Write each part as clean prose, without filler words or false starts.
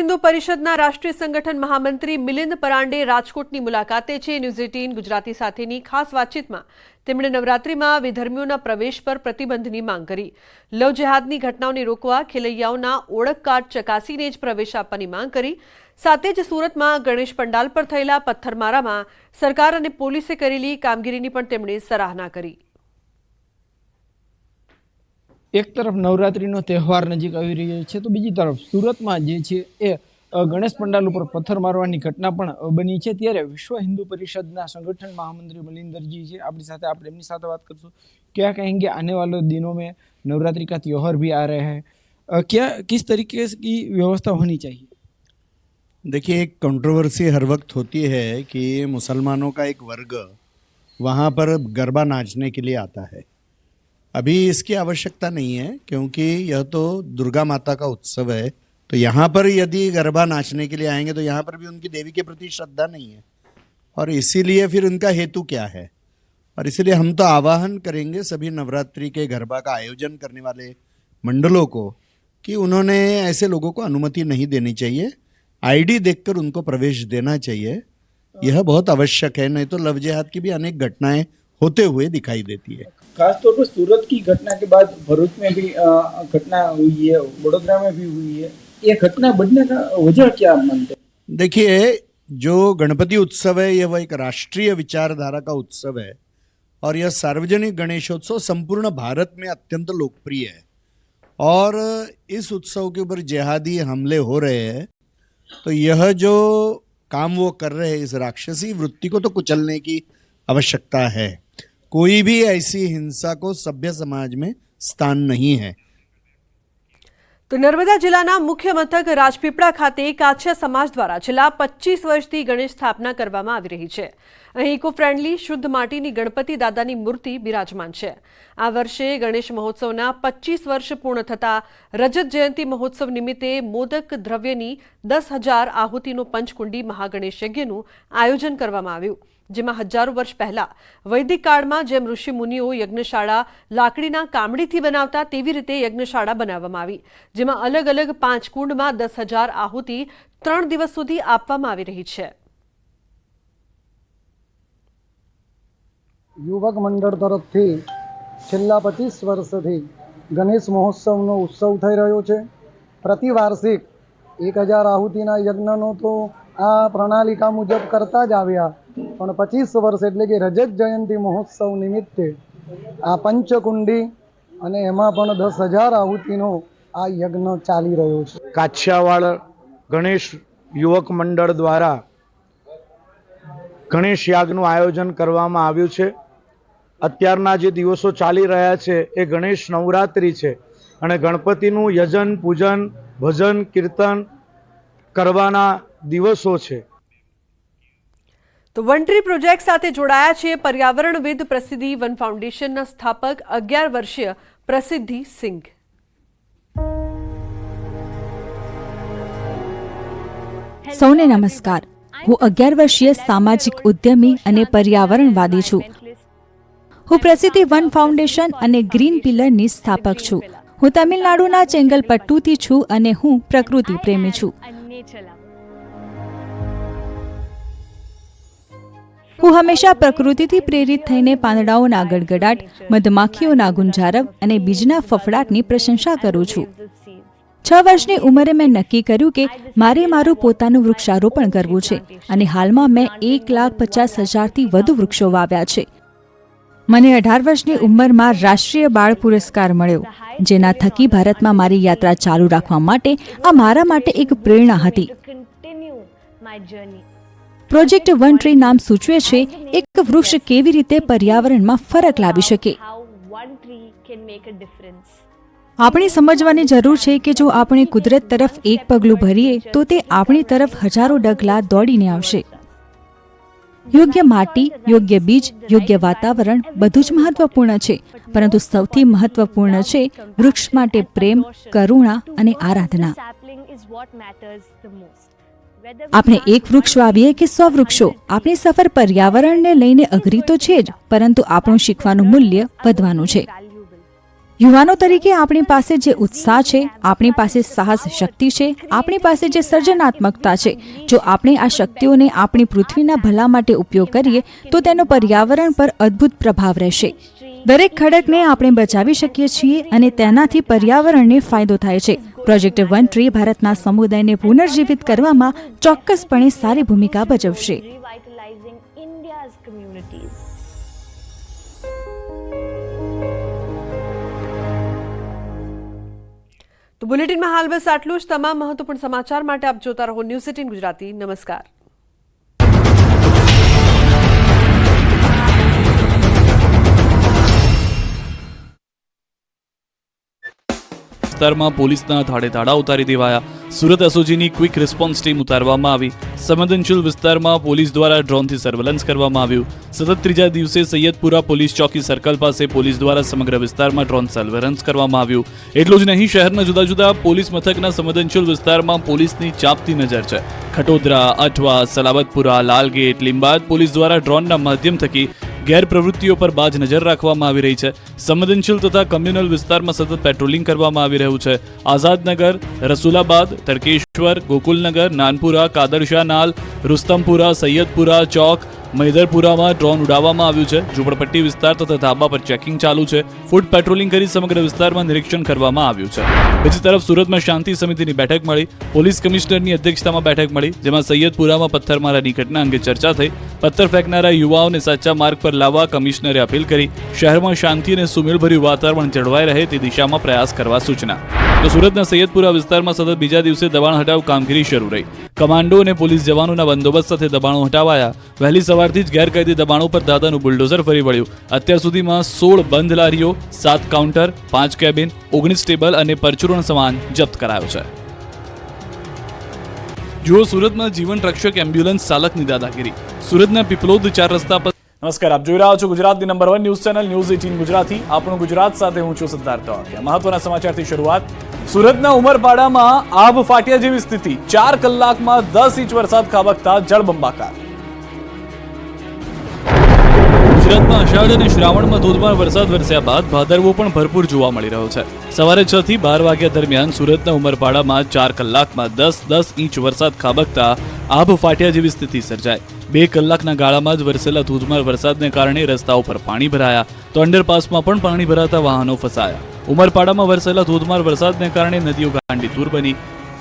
હિન્દુ પરિષદના રાષ્ટ્રીય સંગઠન મહામંત્રી મિલિંદ પરાંડે રાજકોટની મુલાકાતે છે। ન્યૂઝ 18 ગુજરાતી સાથેની ખાસ વાતચીતમાં તેમણે નવરાત્રિમાં વિધર્મીઓના પ્રવેશ પર પ્રતિબંધની માંગ કરી। લવ જેહાદની ઘટનાઓને રોકવા ખેલૈયાઓના ઓળખ કાર્ડ ચકાસીને જ પ્રવેશ આપવાની માંગ કરી। સાથે જ સુરતમાં ગણેશ પંડાલ પર થયેલા પથ્થરમારામાં સરકાર અને પોલીસે કરેલી કામગીરીની પણ તેમણે સરાહના કરી। एक तरफ नवरात्रिનો તહેવાર નજીક આવી રહ્યો છે તો બીજી તરફ સુરતમાં જે છે એ ગણેશ પંડાલ ઉપર પથ્થર મારવાની ઘટના પણ બની છે। ત્યારે વિશ્વ हिंदू परिषदના संगठन महामंत्री मलिंदर जी છે આપણી સાથે। આપણે એમની સાથે વાત કરશું। क्या कहेंगे आने वाले दिनों में नवरात्रि का त्योहार भी आ रहे हैं, क्या किस तरीके की व्यवस्था होनी चाहिए? देखिए, एक कंट्रोवर्सी हर वक्त होती है कि मुसलमानों का एक वर्ग वहाँ पर गरबा नाचने के लिए आता है। अभी इसकी आवश्यकता नहीं है, क्योंकि यह तो दुर्गा माता का उत्सव है। तो यहाँ पर यदि गरबा नाचने के लिए आएंगे तो यहाँ पर भी उनकी देवी के प्रति श्रद्धा नहीं है, और इसीलिए फिर उनका हेतु क्या है। और इसीलिए हम तो आह्वान करेंगे सभी नवरात्रि के गरबा का आयोजन करने वाले मंडलों को कि उन्होंने ऐसे लोगों को अनुमति नहीं देनी चाहिए, आईडी देखकर उनको प्रवेश देना चाहिए। यह बहुत आवश्यक है, नहीं तो लव जिहाद की भी अनेक घटनाएं होते हुए दिखाई देती है। खासतौर पर सूरत की घटना के बाद भरूच में भी घटना हुई है, वडोदरा में भी हुई है। ये घटना बढ़ने का वजह क्या आप मानते हैं? देखिए, जो गणपति उत्सव है यह एक राष्ट्रीय विचारधारा का उत्सव है, और यह सार्वजनिक गणेशोत्सव संपूर्ण भारत में अत्यंत लोकप्रिय है। और इस उत्सव के ऊपर जिहादी हमले हो रहे हैं, तो यह जो काम वो कर रहे हैं, इस राक्षसी वृत्ति को तो कुचलने की आवश्यकता है। कोई भी ऐसी हिंसा को सभ्य समाज में स्थान नहीं है। तो नर्मदा जिल्लाना मुख्य मथक राजपीपळा खाते काछिया समाज द्वारा छेल्ला 25 वर्षथी गणेश स्थापना करवामां आवी रही छे। અહીં ઇકો ફ્રેન્ડલી શુદ્ધ માટીની ગણપતિ દાદાની મૂર્તિ બિરાજમાન છે। આ વર્ષે ગણેશ મહોત્સવના 25 વર્ષ પૂર્ણ થતા રજત જયંતિ મહોત્સવ નિમિત્તે મોદક દ્રવ્યની 10,000 આહુતિનો પંચકુંડી મહાગણેશ યજ્ઞનું આયોજન કરવામાં આવ્યું, જેમાં હજારો વર્ષ પહેલા વૈદિક કાળમાં જેમ ઋષિ મુનિઓ યજ્ઞશાળા લાકડીના કામડીથી બનાવતા તેવી રીતે યજ્ઞશાળા બનાવવામાં આવી, જેમાં અલગ અલગ 5 કુંડમાં 10,000 આહુતિ 3 દિવસ સુધી આપવામાં આવી રહી છે। युवक मंडल तरफथी छेल्ला 25 वर्षथी गणेश महोत्सवनो उत्सव थई रह्यो छे। प्रतिवार्षिक 1000 आहुतिना यज्ञनो तो आ प्रणालिका मुजब करता ज आव्या, पण 25 वर्ष एटले के रजत जयंती महोत्सव निमित्ते आ पंचकुंडी अने एमां पण 10,000 आहुतिनो आ यज्ञ चाली रह्यो छे। काछियावाड़ गणेश युवक मंडल द्वारा गणेश यागનું આયોજન કરવામાં આવ્યું છે। અત્યારના જે દિવસો ચાલી રહ્યા છે એ ગણેશ નવરાત્રિ છે, અને ગણપતિનું યજન પૂજન ભજન કીર્તન કરવાના દિવસો છે। તો વનટ્રી પ્રોજેક્ટ સાથે જોડાયા છે પર્યાવરણવિદ પ્રસિદ્ધિ વન ફાઉન્ડેશનના સ્થાપક 11 વર્ષીય પ્રસિદ્ધિ સિંઘ। સૌને નમસ્કાર। હું 11 વર્ષીય સામાજિક ઉદ્યમી અને પર્યાવરણવાદી છું। હું પ્રસિદ્ધિ વન ફાઉન્ડેશન અને ગ્રીન પિલરની સ્થાપક છું। હું તમિલનાડુના ચેંગલપટ્ટુથી છું અને હું પ્રકૃતિ પ્રેમી છું। હું હંમેશા પ્રકૃતિથી પ્રેરિત થઈને પાંદડાઓના ગડગડાટ, મધમાખીઓના ગુંજારવ અને બીજના ફફડાટની પ્રશંસા કરું છું। 6 વર્ષની ઉંમરે મેં નક્કી કર્યું કે મારે મારું પોતાનું વૃક્ષારોપણ કરવું છે, અને હાલમાં મેં 1,50,000થી વધુ વૃક્ષો વાવ્યા છે। મને 18 વર્ષની ઉંમરમાં રાષ્ટ્રીય બાળ પુરસ્કાર મળ્યો, જેના થકી ભારતમાં મારી યાત્રા ચાલુ રાખવા માટે આ મારા માટે એક પ્રેરણા હતી। પ્રોજેક્ટ વન ટ્રી નામ સૂચવે છે એક વૃક્ષ કેવી રીતે પર્યાવરણમાં ફરક લાવી શકે। આપણે સમજવાની જરૂર છે કે જો આપણે કુદરત તરફ એક પગલું ભરીએ તો તે આપણી તરફ હજારો ડગલા દોડીને આવશે। યોગ્ય માટી, યોગ્ય બીજ, યોગ્ય વાતાવરણ બધું જ મહત્વપૂર્ણ છે, પરંતુ સૌથી મહત્વપૂર્ણ છે વૃક્ષ માટે પ્રેમ, કરુણા અને આરાધના। આપણે એક વૃક્ષ વાવીએ કે 100 વૃક્ષો, આપણી સફર પર્યાવરણને લઈને અઘરી તો છે જ, પરંતુ આપણું શીખવાનું મૂલ્ય વધવાનું છે। યુવાનો તરીકે આપણી પાસે જે ઉત્સાહ છે, આપણી પાસે સાહસ શક્તિ છે, આપણી પાસે જે સર્જનાત્મકતા છે, જો આપણે આ શક્તિઓને આપણી પૃથ્વીના ભલા માટે ઉપયોગ કરીએ તો તેનો પર્યાવરણ પર અદ્ભુત પ્રભાવ રહેશે. દરેક ખડકને આપણે બચાવી શકીએ છીએ અને તેનાથી પર્યાવરણને ફાયદો થાય છે. પ્રોજેક્ટ વન ટ્રી ભારતના સમુદાયને પુનર્જીવિત કરવામાં ચોક્કસપણે સારી ભૂમિકા ભજવશે. Revitalizing India's communities. તો બુલેટિનમાં હાલ બસ આટલું જ. તમામ મહત્વપૂર્ણ સમાચાર માટે આપ જોતા રહો ન્યૂઝ 18 ગુજરાતી. નમસ્કાર. વિસ્તારમાં પોલીસના ધાડે ધાડા ઉતારી દેવાયા. સુરત એસઓજીની ક્વિક રિસ્પોન્સ ટીમ ઉતારવામાં આવી. સંવેદનશીલ વિસ્તારમાં પોલીસ દ્વારા ડ્રોનથી સર્વેલન્સ કરવામાં આવ્યું. સતત ત્રીજા દિવસે સૈયદપુરા પોલીસ ચોકી સર્કલ પાસે પોલીસ દ્વારા સમગ્ર વિસ્તારમાં ડ્રોન સર્વેલન્સ કરવામાં આવ્યું. એટલું જ નહીં, શહેરના જુદા જુદા પોલીસ મથકના સંવેદનશીલ વિસ્તારમાં પોલીસની ચાંપતી નજર છે. ખટોદરા, અઠવા, સલાબતપુરા, લાલગેટ, લીંબાદ પોલીસ દ્વારા ડ્રોનના માધ્યમ થકી ગેરપ્રવૃત્તિઓ પર બાજ નજર રાખવામાં આવી રહી છે. સંવેદનશીલ તથા કમ્યુનલ વિસ્તારમાં સતત પેટ્રોલિંગ કરવામાં આવી રહ્યું છે. આઝાદનગર, રસુલાબાદ, તડકેશ્વર, ગોકુલનગર, નાનપુરા, કાદરશાહ નાલ, રુસ્તમપુરા, સૈયદપુરા ચોક, મૈદરપુરામાં ડ્રોન ઉડાવવામાં આવ્યું છે. ઝૂંપડપટ્ટી વિસ્તાર તથા ધાબા પર ચેકિંગ ચાલુ છે. ફૂટ પેટ્રોલિંગ કરી સમગ્ર વિસ્તારમાં નિરીક્ષણ કરવામાં આવ્યું છે. બીજી તરફ સુરતમાં શાંતિ સમિતિની બેઠક મળી. પોલીસ કમિશનરની અધ્યક્ષતામાં બેઠક મળી, જેમાં સૈયદપુરામાં પથ્થરમારાની ઘટના અંગે ચર્ચા થઈ. પથ્થર ફેંકનારા યુવાઓને સાચા માર્ગ પર લાવવા કમિશનરે અપીલ કરી. શહેરમાં શાંતિ અને સુમેળભર્યું વાતાવરણ જળવાઈ રહે તે દિશામાં પ્રયાસ કરવા સૂચના. તો સુરતના સૈયદપુરા વિસ્તારમાં સતત બીજા દિવસે દબાણ હટાવ કામગીરી શરૂ રહી. કમાન્ડો અને પોલીસ જવાનોના બંદોબસ્ત સાથે દબાણો હટાવાયા. વહેલી સવારથી જ ગેરકાયદે દબાણો પર દાદાનું બુલડોઝર ફરી વળ્યું. અત્યાર સુધીમાં 16 બંધ લારીઓ, 7 કાઉન્ટર, 5 કેબિન, 19 ટેબલ અને પરચુરણ સામાન જપ્ત કરાયો છે. જુઓ સુરતમાં જીવન રક્ષક એમ્બ્યુલન્સ ચાલકની દાદાગીરી. સુરતના પીપલોદ 4 રસ્તા પર. નમસ્કાર, આપ જોઈ રહ્યા છો ગુજરાતની number 1 news channel news 18 Gujarati. આપણું ગુજરાત સાથે હું છું સિદ્ધાર્થ તોળકિયા. મહત્વના સમાચારથી શરૂઆત. સુરતના ઉમરપાડામાં આભ ફાટ્યા જેવી સ્થિતિ. 4 કલાકમાં 10 ઇંચ વરસાદ ખાબકતા જળબંબાકાર. ગુજરાતમાં અષાઢ અને શ્રાવણમાં ધોધમાર વરસાદ વરસ્યા બાદ ભાદરવો પણ ભરપૂર જોવા મળી રહ્યો છે. સવારે 6 થી 12 વાગ્યા દરમિયાન સુરતના ઉમરપાડામાં 4 કલાકમાં 10 ઇંચ વરસાદ ખાબકતા આભ ફાટ્યા જેવી સ્થિતિ સર્જાઈ. 2 કલાકના ગાળામાં જ વરસેલા ધોધમાર વરસાદને કારણે રસ્તાઓ પર પાણી ભરાયા, તો અંડરપાસમાં પણ પાણી ભરાતા વાહનો ફસાયા. ઉમરપાડામાં વરસેલા ધોધમાર વરસાદને કારણે નદીઓ ગાંડીતુર બની.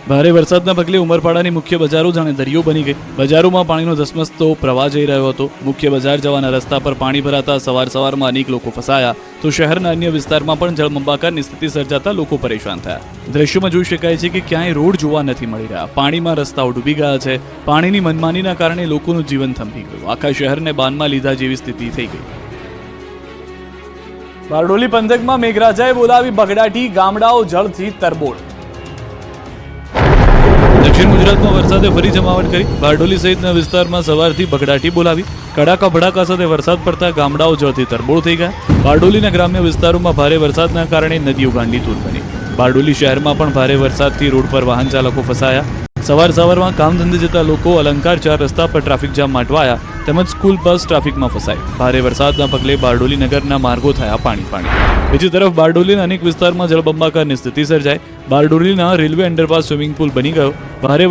ભારે વરસાદના પગલે ઉમરપાડાની મુખ્ય બજારો જાણે દરિયો બની ગઈ. બજારોમાં પાણીનો ધસમસતો પ્રવાહ જઈ રહ્યો હતો. મુખ્ય બજાર જવાના રસ્તા પર પાણી ભરાતા સવારમાં અનેક લોકો ફસાયા, તો શહેરના અન્ય વિસ્તારમાં પણ જળબંબાકારની સ્થિતિ સર્જાતા લોકો પરેશાન થયા. દ્રશ્યોમાં જોઈ શકાય છે કે ક્યાંય રોડ જોવા નથી મળી રહ્યા. પાણીમાં રસ્તાઓ ડૂબી ગયા છે. પાણીની મનમાનીના કારણે લોકોનું જીવન થંભી ગયું. આખા શહેરને બાનમાં લીધા જેવી સ્થિતિ થઈ ગઈ. બારડોલી પંથકમાં મેઘરાજાએ બોલાવી બગડાટી, ગામડાઓ જળથી તરબોળ. દક્ષિણ ગુજરાતમાં વરસાદે ફરી જમાવટ કરી. બારડોલી સહિતના વિસ્તારમાં સવારથી બગડાટી બોલાવી. કડાકા ભડાકા સાથે વરસાદ પડતા ગામડાઓ જળથી તરબોળ થઈ ગયા. બારડોલીના ગ્રામ્ય વિસ્તારોમાં ભારે વરસાદના કારણે નદીઓ ગાંડીતુર બની. બારડોલી શહેરમાં પણ ભારે વરસાદથી રોડ પર વાહન ચાલકો ફસાયા. સવારમાં કામ ધંધે જતા લોકો અલંકાર 4 રસ્તા પર ટ્રાફિક જામ અટવાયા, તેમજ સ્કૂલ બસ ટ્રાફિકમાં ફસાઈ. ભારે વરસાદના પગલે બારડોલી નગરના માર્ગો થયા પાણી. બીજી તરફ બારડોલીના અનેક વિસ્તારમાં જળબંબાકારની સ્થિતિ સર્જાઈ. બારડોલીના રેલવે અંડરપાસ સ્વિમિંગ પુલ બની ગયો. ભારે